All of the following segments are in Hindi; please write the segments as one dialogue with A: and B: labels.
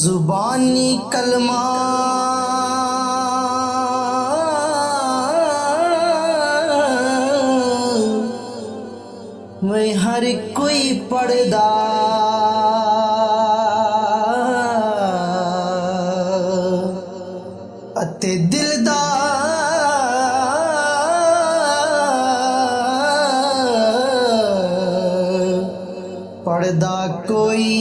A: जुबानी कलमा मैं हर कोई पढ़दा अते दिल दा पढ़दा कोई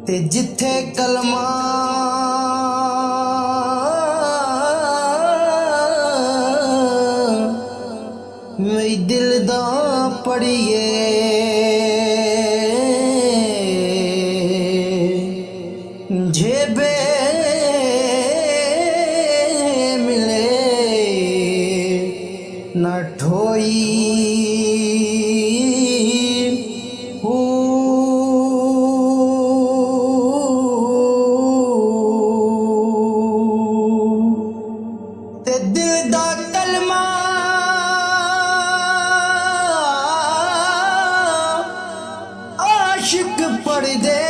A: ते जिथे कलमा मेरी दिल दा पढ़िए जेबे मिले न ठोई ते दिल दा कलमा आशिक पढ़ दे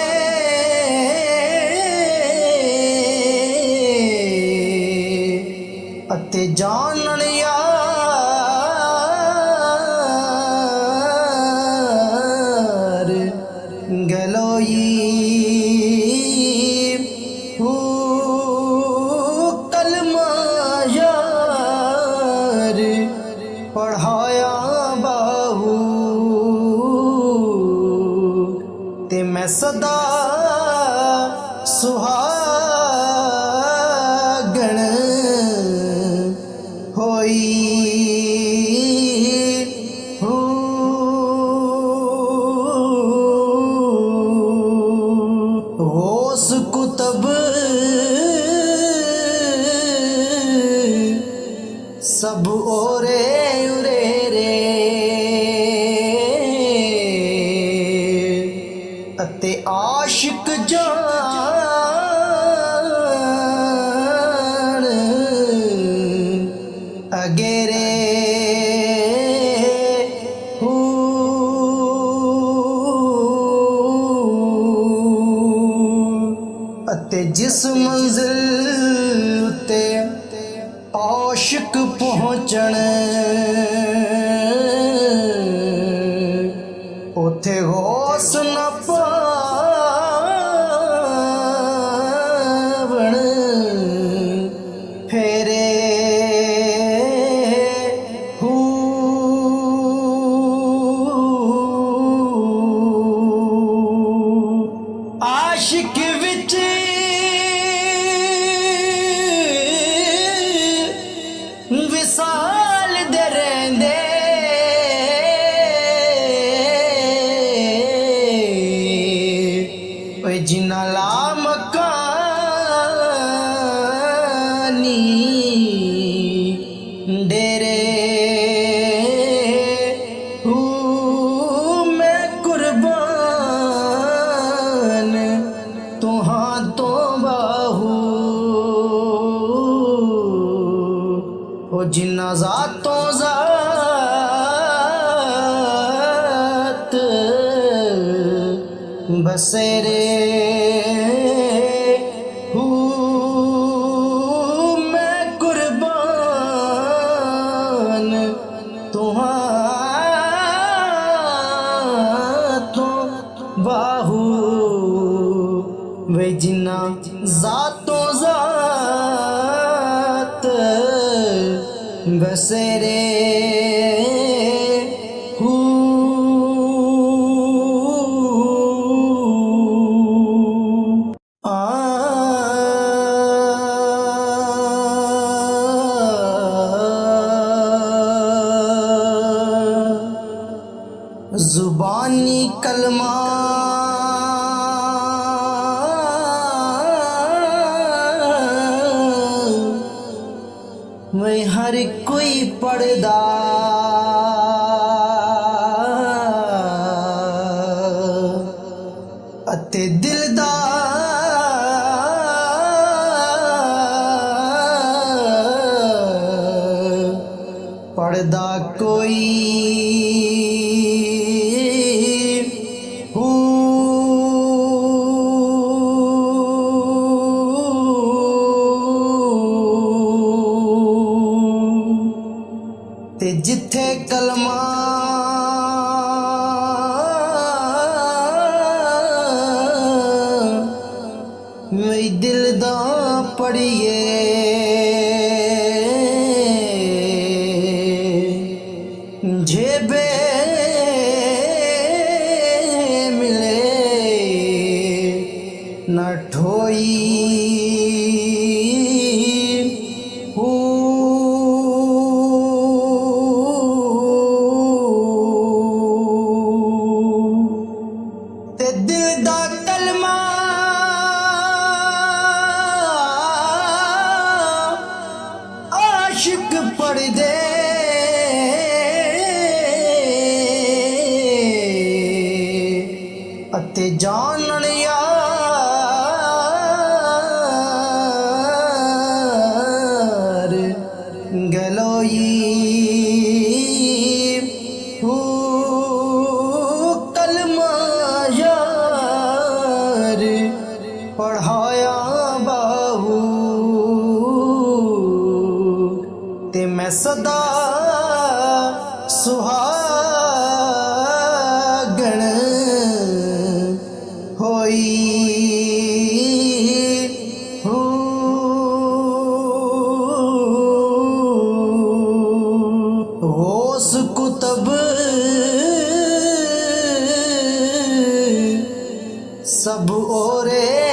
A: अते जानन यार गलोई कलमा यार पढ़ाया बाहू ते मैं सदा सुहागण होई होस कुतब सब ओरे उरे रे अते आशिक जान अगेरे अते जिस मंजिल उते आशिक पहुंचण उथे होश न पावण फेरे आशिक विच विसाल दे रहंदे ओए जिन्ना ला मकानी डेरे मैं कुर्बान तुहां तो बाहू ओ जिन्ना ज़ातों ज़ात बसेरे मैं कुर्बान तुहां तो बाहू वे जिन्ना ज़ातों ज़ात बसेरे जुबानी कलमा मैं हर कोई पढ़दा पढ़दा कोई हू ते जिथे कलमा मेरी दिल दा पढ़िए जेबे मिले न ठोई ते दिल दा कलमा आशिक पढ़ दे अते जानन यार गलोई हू कलमा यार पढ़ाया बाहू ते मैं सदा सुहागण होई होस कुतब सब ओरे